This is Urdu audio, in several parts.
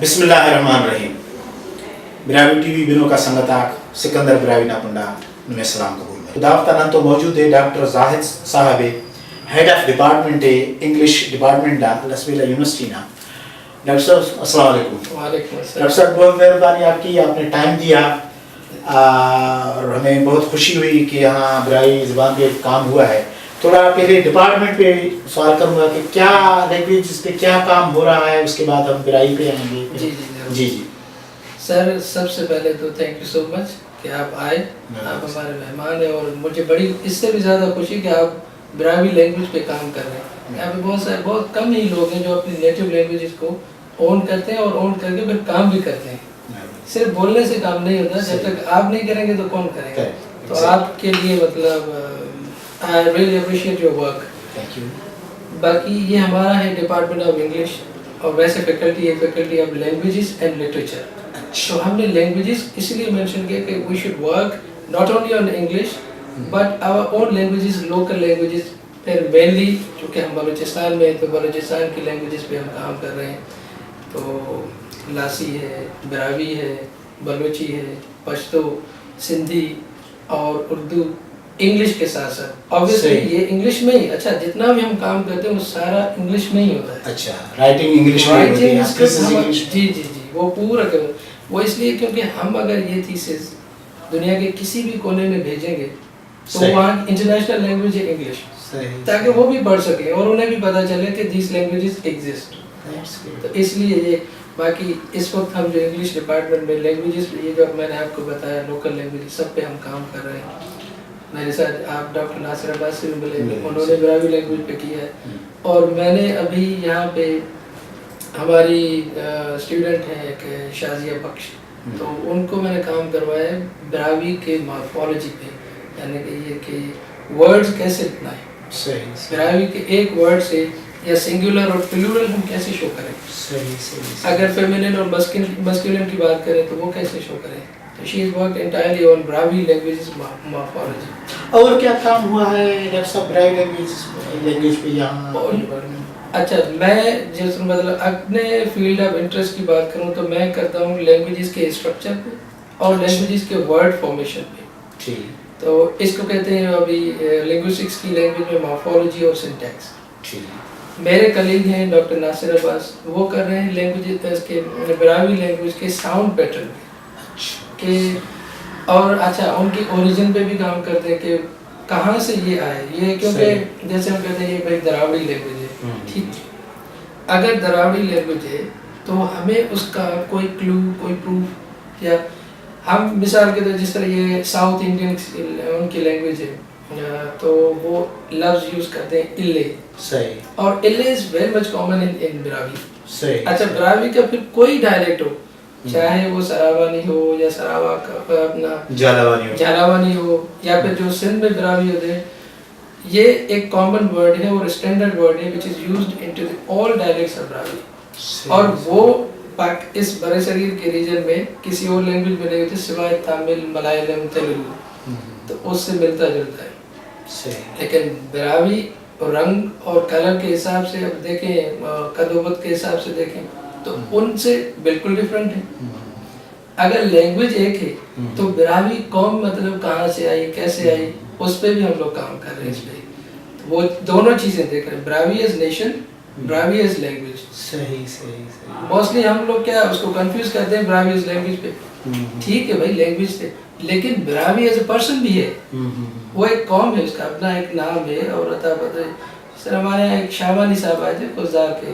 بسم اللہ الرحمن الرحیم. براوی ٹی وی بینوں کا سنگتاک سکندر براوی ناپنڈا میں سلام قبول میں دعوت نانتو موجود ہے doctor Zahid sahab head of department English department the Lasbela university نا. ڈاکٹر صاحب السلام علیکم. وعلیکم السلام. ڈاکٹر صاحب بہت مہربانی آپ کی, آپ نے ٹائم دیا اور ہمیں بہت خوشی ہوئی کہ یہاں براوی زبان پہ کام ہوا ہے. تھوڑا پہلے ڈپارٹمنٹ پہ سوال کروں گا کہ کیا لینگویج اس پہ کیا کام ہو رہا ہے, اس کے بعد ہم برائی پہ آئیں گے. جی جی جی سر, سب سے پہلے تو تھینک یو سو مچ کہ آپ آئے, آپ ہمارے مہمان ہیں, اور مجھے بڑی اس سے بھی زیادہ خوشی کہ آپ براوی لینگویج پہ کام کر رہے ہیں. یہاں پہ بہت کم ہی لوگ ہیں جو اپنی نیٹو لینگویجز کو اون کرتے ہیں اور اون کر کے پھر کام بھی کرتے ہیں. صرف بولنے سے کام نہیں ہوتا, جب تک آپ نہیں کریں گے تو کون کرے گا. تو آپ کے لیے مطلب I really appreciate your work. Thank you. باقی یہ ہمارا ہے ڈپارٹمنٹ آف انگلش, اور ویسے فیکلٹی ہے faculty of languages and literature. تو ہم نے لینگویجز اس لیے مینشن کیا کہ we should work not only on English but our own languages, local languages. پھر مینلی چونکہ ہم بلوچستان میں ہیں تو بلوچستان کی لینگویجز پہ ہم کام کر رہے ہیں. تو لاسی ہے, براوی ہے, بلوچی ہے, پشتو, سندھی اور اردو, انگلش کے ساتھ ساتھ obviously یہ انگلش میں ہی. اچھا جتنا بھی ہم کام کرتے ہیں وہ سارا انگلش میں ہی ہوتا ہے. اچھا رائٹنگ انگلش میں ہوتی ہے. جی جی جی وہ پورا وہ اس لیے کیونکہ ہم اگر یہ تھیسز دنیا کے کسی بھی کونے میں بھیجیں گے تو وہاں انٹرنیشنل لینگویج ہے انگلش, تاکہ وہ بھی پڑھ سکیں اور انہیں بھی پتہ چلے کہ دیز لینگویجز ایگزسٹ. تو اس لیے یہ باقی اس وقت ہم جو انگلش ڈپارٹمنٹ میں لینگویجز یہ جو میں نے آپ کو بتایا لوکل لینگویج سب پہ ہم کام کر رہے ہیں. میرے ساتھ آپ ڈاکٹر ناصر عباس سے بھی ملے, انہوں نے براوی لینگویج پہ کیا ہے. اور میں نے ابھی یہاں پہ ہماری اسٹوڈنٹ ہیں ایک شازیہ بخش, تو ان کو میں نے کام کروایا ہے براوی کے مارفالوجی پہ, یعنی کہ یہ کہ ورڈز کیسے لکھنا ہے, براوی کے ایک ورڈ سے یا سنگولر اور پلورل ہم کیسے شو کریں, اگر فیمینن اور مسکولن کی بات کریں تو وہ کیسے شو کریں. She has worked entirely on Brahui languages morphology. اور کیا کام ہوا ہے ڈاکٹر صاحب برائی لینگویج پہ یہاں؟ اچھا میں جس مطلب اپنے فیلڈ آف انٹرسٹ کی بات کروں تو میں کرتا ہوں لینگویجز کے اسٹرکچر پہ اور لینگویجز کے ورڈ فارمیشن پہ. تو اس کو کہتے ہیں ابھی لنگوسٹکس کی لینگویج میں مارفولوجی اور سنٹیکس. میرے کلیگ ہیں ڈاکٹر ناصر عباس, وہ کر رہے ہیں لینگویج کے براوی لینگویج کے ساؤنڈ پیٹرن کہ, اور اچھا ان کی اوریجن پہ بھی کام کرتے ہیں کہ کہاں سے یہ آئے. یہ کیونکہ جیسے ہم کہتے ہیں یہ بھائی دراوڑی لینگویج ہے, ٹھیک, اگر دراوڑی لینگویج ہے تو ہمیں اس کا کوئی کلو کوئی پروف, یا ہم مثال کے طور جس طرح یہ ساؤتھ انڈین ان کی لینگویج ہے تو وہ لفظ یوز کرتے ہیں اِلے, اور اِلے is very much common in Brahui. اچھا براوی کا پھر کوئی ڈائلیکٹ ہو, چاہے وہ سراوانی ہو یا سراوا کا اپنا جالاوانی ہو یا پھر جو سندھ میں براوی ہوتے ہیں, یہ ایک کامن ورڈ ہے اور اسٹینڈرڈ ورڈ ہے which is used into all dialects of Brahui. اور وہ اس برے صغیر کے ریجن میں کسی اور لینگویج میں نہیں ہوتی سوائے تامل, ملائلم, تیلگو, تو اس سے ملتا جلتا ہے. لیکن براوی رنگ اور کلر کے حساب سے اب دیکھیں, قدوبت کے حساب سے دیکھیں تو ان سے بالکل ڈیفرنٹ ہے. اگر لینگویج ایک ہے تو براوی قوم مطلب کہاں سے آئی, کیسے آئی, اس پہ بھی ہم لوگ کام کر رہے ہیں. اس پہ وہ دونوں چیزیں دیکھ رہے ہیں, Brahui as nation, Brahui as language. Mostly ہم لوگ کیا اس کو کنفیوز کرتے ہیں براوی ایز لینگویج پہ. ٹھیک ہے بھائی لینگویج سے, لیکن براوی ایز اے پرسن بھی ہے, وہ ایک قوم ہے, اس کا اپنا ایک نام ہے اور عطا پتہ. سر ہمارے یہاں ایک شاہوانی صاحب آئے تھے خزدار کے,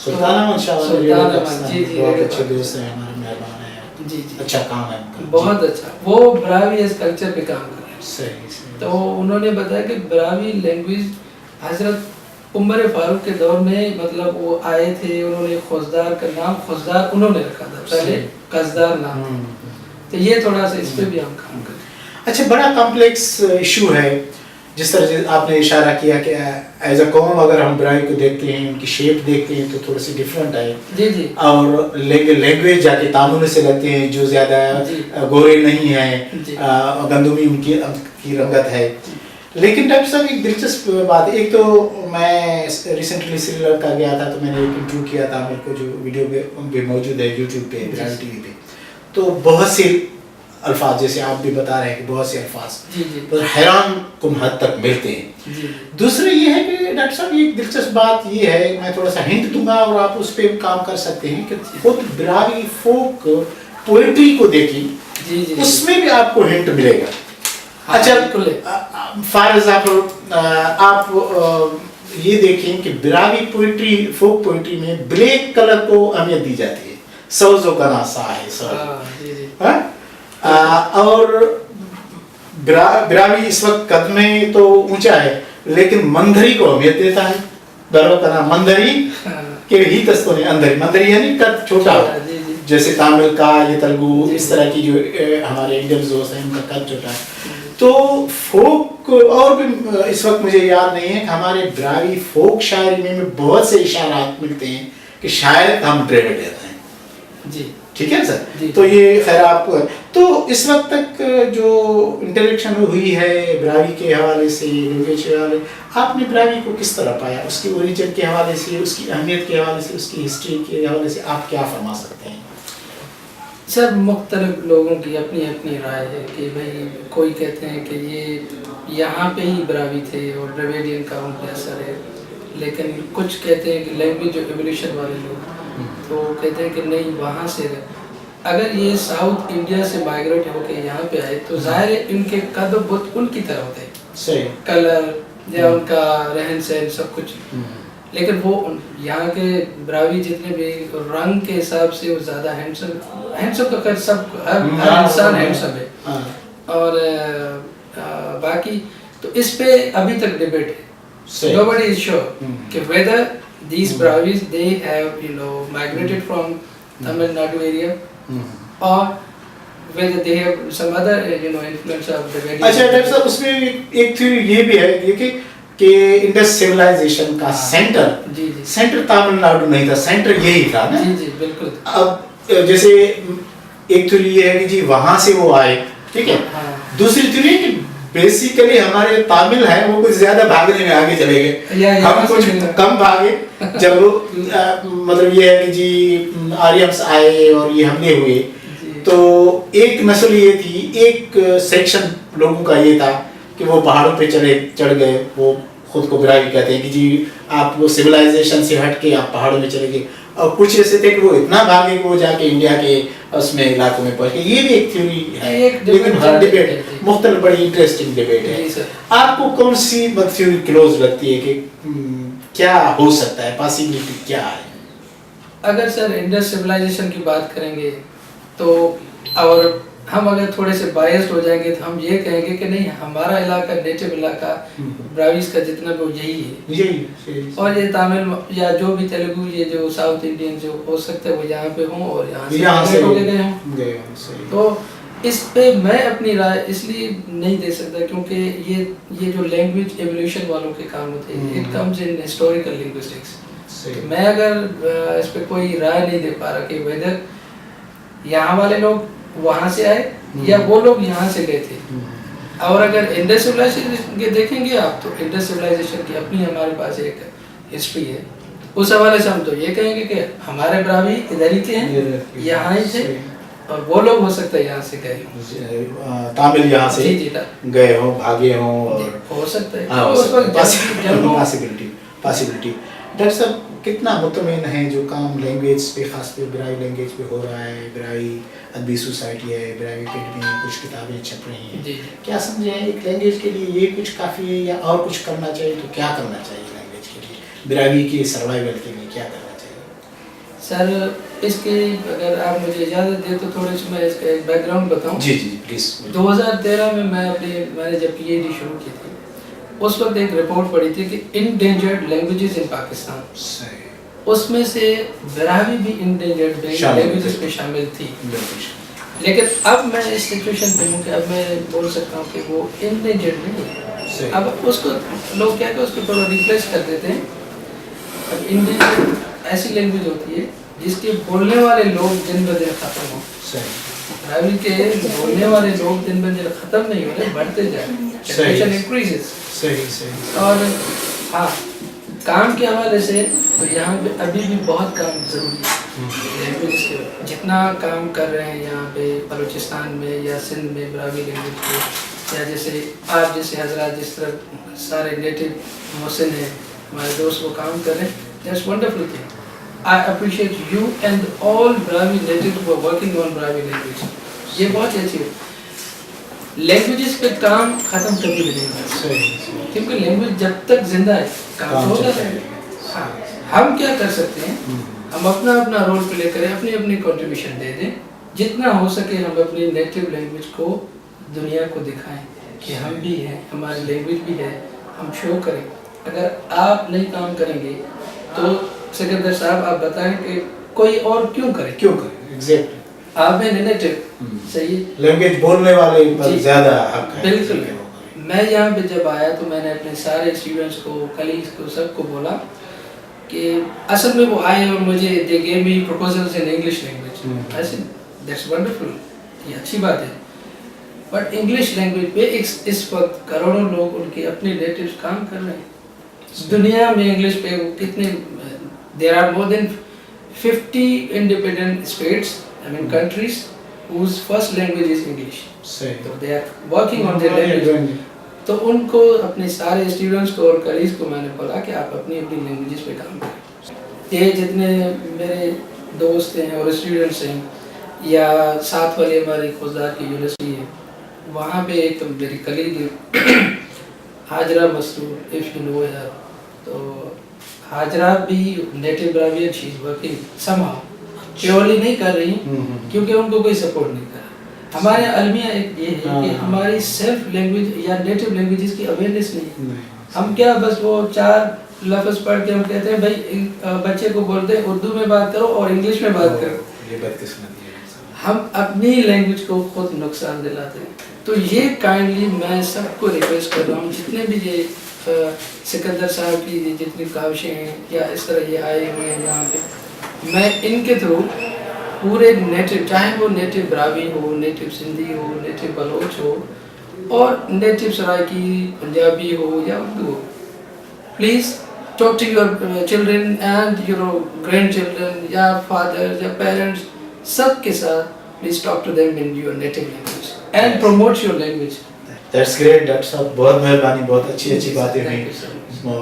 سلطان احمد, جی جی بہت اچھے دوست ہیں ہمارے مہربان ہیں, جی جی اچھا کام ہے ان کا, بہت اچھا. وہ براوی ایز کلچر پہ کام کر رہے ہیں. تو انہوں نے بتایا کہ براوی لینگویج حضرت عمر فاروق کے دور میں مطلب وہ آئے تھے, انہوں نے خزدار کا نام خزدار انہوں نے رکھا تھا, پہلے قصدار نام تھا. تو یہ تھوڑا سا اس پہ بھی ہم کام کریں. اچھا بڑا کمپلیکس ایشو ہے, جس طرح آپ نے اشارہ کیا کہ ایز اے قوم اگر ہم برائی کو دیکھتے ہیں, ان کی شیپ دیکھتے ہیں تو تھوڑا سی ڈفرینٹ ہے. جی جی. اور لینگویج جا کے تامل سے لگتے ہیں جو زیادہ گورے نہیں ہیں, گندمی ان کی رنگت ہے. لیکن ڈاکٹر صاحب ایک دلچسپ بات، ایک تو میں ریسنٹلی سری لنکا گیا تھا، تو میں نے ایک انٹرویو کیا تھا میرے کو، جو ویڈیو پہ موجود ہے یوٹیوب پہ، براوی ٹی وی پہ. تو بہت سے الفاظ، جیسے آپ بھی بتا رہے ہیں کہ بہت سے الفاظ حیران کن حد تک ملتے ہیں. دوسرا یہ ہے کہ ڈاکٹر صاحب ایک دلچسپ بات یہ ہے، میں تھوڑا سا ہنٹ دوں گا اور آپ اس پہ کام کر سکتے ہیں، کہ خود براوی فوک پوئٹری کو دیکھیں، اس میں بھی آپ کو ہنٹ ملے گا. اچھا، فار ایگزامپل آپ یہ دیکھیں کہ براوی پوئٹری، فوک پوئٹری میں بلیک کلر کو اہمیت دی جاتی ہے. سوزو کا ناسا ہے، اور براوی اس وقت قد میں تو اونچا ہے لیکن مندری کو اہمیت دیتا ہے. برو کا نام مندری کے ہی تستوں نے اندری، مندری یعنی قد چھوٹا ہو، جیسے تامل کا، یہ تلگو، اس طرح کی جو ہمارے انڈین دوست ہیں ان کا قد چھوٹا ہے. تو فوک، اور بھی اس وقت مجھے یاد نہیں ہے کہ ہمارے براوی فوک شاعری میں بہت سے اشارات ملتے ہیں کہ شاید ہم ڈریوڈ رہتے ہیں. جی ٹھیک ہے سر. تو یہ خیر آپ کو، تو اس وقت تک جو انٹریکشن ہوئی ہے براوی کے حوالے سے، لینگویج کے حوالے، آپ نے براوی کو کس طرح پایا؟ اس کی اوریجن کے حوالے سے، اس کی اہمیت کے حوالے سے، اس کی ہسٹری کے حوالے سے آپ کیا فرما سکتے ہیں؟ سر مختلف لوگوں کی اپنی اپنی رائے ہے کہ بھائی کوئی کہتے ہیں کہ یہ یہاں پہ ہی براوی تھے اور ڈریویڈین کا ان پہ اثر ہے، لیکن کچھ کہتے ہیں کہ لینگویج جو ایولیوشن والے لوگ تو کہتے ہیں کہ نہیں وہاں سے. اگر یہ ساؤتھ انڈیا سے مائگریٹ ہو کے یہاں پہ آئے تو ظاہر ہے ان کے قد و بت ان کی طرح ہوتے ہیں، صحیح کلر یا ان کا رہن سہن سب کچھ، لیکن وہ یہاں کے براوی جتنے بھی رنگ کے حساب سے وہ زیادہ ہینڈسم کا خیر سب ہر انسان ہینڈسم ہے. اور باقی تو اس پہ ابھی تک ڈیبیٹ ہے. Nobody is sure کہ whether these Bravis they have migrated from Tamil Nadu area or whether they have some other influence of the Vedic. اچھا ڈاکٹر صاحب، اس میں ایک تھیوری یہ بھی ہے کہ انڈس سیولائزیشن کا سینٹر تامل ناڈو نہیں تھا، سینٹر یہی تھا نا. جی جی بالکل. اب جیسے ایک تھیوری یہ ہے کہ جی وہاں سے وہ آئے، ٹھیک ہے. دوسری تھیوری ہے کہ بیسیکلی ہمارے تامل ہیں وہ کچھ زیادہ بھاگنے میں آگے چلے گئے، ہم کچھ کم بھاگے. جب مطلب یہ ہے کہ جی آریمس آئے اور یہ حملے ہوئے، تو ایک نسل یہ تھی، ایک سیکشن لوگوں کا یہ تھا کہ وہ پہاڑوں پہ چڑھ گئے. وہ خود کو براوی کہتے ہیں کہ جی آپ وہ سیولائزیشن سے ہٹ کے آپ پہاڑوں میں چلے گئے. اور کچھ ایسے تھے کہ وہ اتنا بھاگے کہ وہ جا کے انڈیا کے اس میں علاقوں میں پہنچ گئے. یہ بھی ایک تھیوری ہے، لیکن ہر ڈیبیٹ مختلف بڑی انٹرسٹنگ ڈیبیٹ ہے. آپ کو کون سی تھیوری کلوز لگتی ہے کہ کیا ہو سکتا ہے، پاسبلٹی کیا ہے؟ اگر سر انڈس سیولائزیشن کی بات کریں گے تو، اور ہم اگر تھوڑے سے بائسڈ ہو جائیں گے تو ہم یہ کہیں گے کہ نہیں ہمارا علاقہ نیٹو علاقہ براویز کا جتنا بھی وہ یہی ہے، اور یہ تامل یا جو بھی تیلگو، یہ جو ساؤتھ انڈین جو ہو سکتا ہے وہ یہاں پہ ہوں اور یہاں سے ہو کے گئے ہوں. تو اس پہ میں اپنی رائے اس لیے نہیں دے سکتا کیونکہ یہ جو لینگویج ایولیوشن والوں کے کام ہوتے ہیں، it comes in historical linguistics. میں اگر اس پہ کوئی رائے نہیں دے پا رہا کہ ویدر یہاں والے لوگ وہاں سے آئے یا وہ لوگ یہاں سے گئے تھے. اور اگر انڈس سیولائزیشن کے دیکھیں گے آپ تو انڈس سیولائزیشن کی اپنی ہمارے پاس ایک ہسٹری ہے. اس حوالے سے ہم تو یہ کہیں گے کہ ہمارے براوی ادھر ہی کے ہیں، یہاں ہی تھے، اور وہ لوگ ہو سکتا ہے یہاں سے گئے ہوں، تامل یہاں سے گئے ہوں، بھاگے ہوں، ہو سکتا ہے پاسبلٹی. ڈاکٹر صاحب کتنا مطمئن ہیں جو کام لینگویج پہ، خاص پہ براوی لینگویج پہ ہو رہا ہے؟ براوی ادبی سوسائٹی ہے، براوی اکیڈمی میں کچھ کتابیں چھپ رہی ہیں، کیا سمجھیں ایک لینگویج کے لیے یہ کچھ کافی ہے یا اور کچھ کرنا چاہیے؟ تو کیا کرنا چاہیے لینگویج کے لیے، براوی کے سروائیول کے لیے کیا کرنا چاہیے؟ سر اس کی اگر آپ مجھے اجازت دیں تو تھوڑی سی میں اس کا ایک بیک گراؤنڈ بتاؤں. جی جی پلیز. 2013 میں میں نے جب پی ایچ ڈی شروع کی تھی، اس وقت ایک رپورٹ پڑھی تھی کہ انڈینجرڈ لینگویجز ان پاکستان، اس میں سے براوی بھی انڈینجرڈ لینگویجز میں شامل تھی. لیکن اب میں اس سچویشن پہ ہوں کہ اب میں بول سکتا ہوں کہ وہ انڈینجرڈ نہیں ہے. اب اس کو لوگ کیا کہ اس کو تھوڑا ریپلیس کر دیتے ہیں. اب انڈینجرڈ ایسی لینگویج ہوتی ہے جس کے بولنے والے لوگ دن بدن ختم ہوں. براوی کے بولنے والے لوگ دن بدن ختم نہیں ہو رہے, بڑھتے جا رہے ہیں, جنریشن انکریزز. صحیح. اور ہاں کام کے حوالے سے تو یہاں پہ ابھی بھی بہت کام ضروری ہے. لینگویج کے جتنا کام کر رہے ہیں یہاں پہ بلوچستان میں یا سندھ میں براوی لینگویج پہ, یا جیسے آپ جیسے حضرات جس طرح سارے نیٹو محسن ہیں ہمارے دوست وہ کام کر رہے ہیں, that's wonderful thing. I appreciate you and all Brahui natives who are working on Brahui language. یہ بہت اچھی ہے. لینگویجز پہ کام ختم کبھی بھی نہیں ہوگا, کیونکہ لینگویج جب تک زندہ ہے کام ہوگا. ہاں ہم کیا کر سکتے ہیں, ہم اپنا رول پلے کریں, اپنی کنٹریبیوشن دے دیں, جتنا ہو سکے ہم اپنی نیٹو لینگویج کو دنیا کو دکھائیں کہ ہم بھی ہیں, ہماری لینگویج بھی ہے, ہم شو کریں. اگر آپ نہیں کام کریں گے تو سکندر صاحب آپ بتائیں کہ کوئی اور کیوں کرے. ایگزیکٹلی آپ ہیں نیٹو, صحیح لینگویج بولنے والے پر زیادہ حق ہے. بالکل. میں یہاں پہ جب آیا تو میں نے اپنے سارے اسٹوڈنٹس کو, کلیگس کو, سب کو بولا کہ اصل میں وہ آئے اور مجھے دے gave me proposals in English language. I said that's wonderful, یہ اچھی بات ہے. بٹ انگلش لینگویج پہ اس وقت کروڑوں لوگ ان کے اپنے نیٹیوز کام کر رہے ہیں. دنیا میں انگلش پہ کتنے, there are more than 50 independent states, I mean countries whose first language is English. So they are working on their language. تو ان کو اپنے سارے اسٹوڈنٹس کو اور کلیگس کو میں نے بولا کہ آپ اپنی لینگویجز پہ کام کریں. یہ جتنے میرے دوست ہیں اور اسٹوڈنٹس ہیں یا ساتھ والے ہماری خوزدار کی یونیورسٹی ہے, وہاں پہ ایک میری colleague Hajra Masroor, if you know her, تو حاجرہ بھی native Brahui, she is working somehow, purely نہیں کر رہی کیونکہ ان کو کوئی سپورٹ نہیں کر رہا. ہمارے المیہ ایک یہ ہے کہ ہماری سیلف لینگویج یا نیٹو لینگویجز کی اویئرنیس نہیں ہے. ہم کیا بس وہ 4 لفظ پڑھ کے ہم کہتے ہیں بھائی بچے کو بولتے ہیں اردو میں بات کرو اور انگلش میں بات کرو. یہ بدقسمتی ہے, ہم اپنی لینگویج کو خود نقصان دلاتے ہیں. تو یہ کائنڈلی میں سب کو ریکویسٹ کر رہا ہوں, جتنے بھی یہ سکندر صاحب کی جتنی کاوشیں ہیں یا اس طرح یہ آئے ہوئے ہیں یہاں پہ, میں ان کے تھرو پورے نیٹو, چاہے وہ نیٹو براوی ہو, نیٹو سندھی ہو, نیٹو بلوچ ہو, اور نیٹو سرائکی پنجابی ہو یا اردو ہو, please talk to your children and your grandchildren یا فادر یا پیرنٹس, سب کے ساتھ please talk to them in your native language and promote your language. That's great doctor صاحب, بہت مہربانی, بہت اچھی باتیں ہوئیں,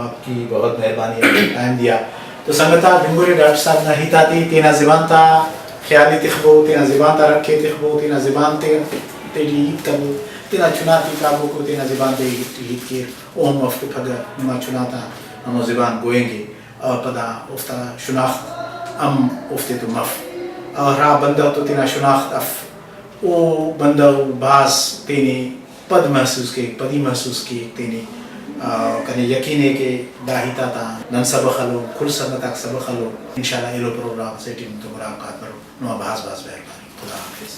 آپ کی بہت مہربانی, ٹائم دیا. تو سنگتا بھنگوری ڈاکٹر صاحب نہ ہیتا تی تینا زبان تا خیالی تخبو, تینا زبان تا رکھے تخبو, تینا زبان تیری عید کرو, تینا چناتی کابو کو تینا زبان تے عید کے اوم وفت پھگر نما چناتا نمو زبان گوئیں گے پدا افتا شناخت ام افتے تو مف اور را بندہ تو تینا شناخت اف او بندہ باز تینے پد محسوس کے, پدی محسوس کی تینے کنے یقین ہے کہ داہیتا تا نن سبق ہلو کھل سبتاک سبق ہلو انشاءاللہ ایلو پروگرام سے ٹیم تو مراقبات کرو نو باز بہربانی. خدا حافظ.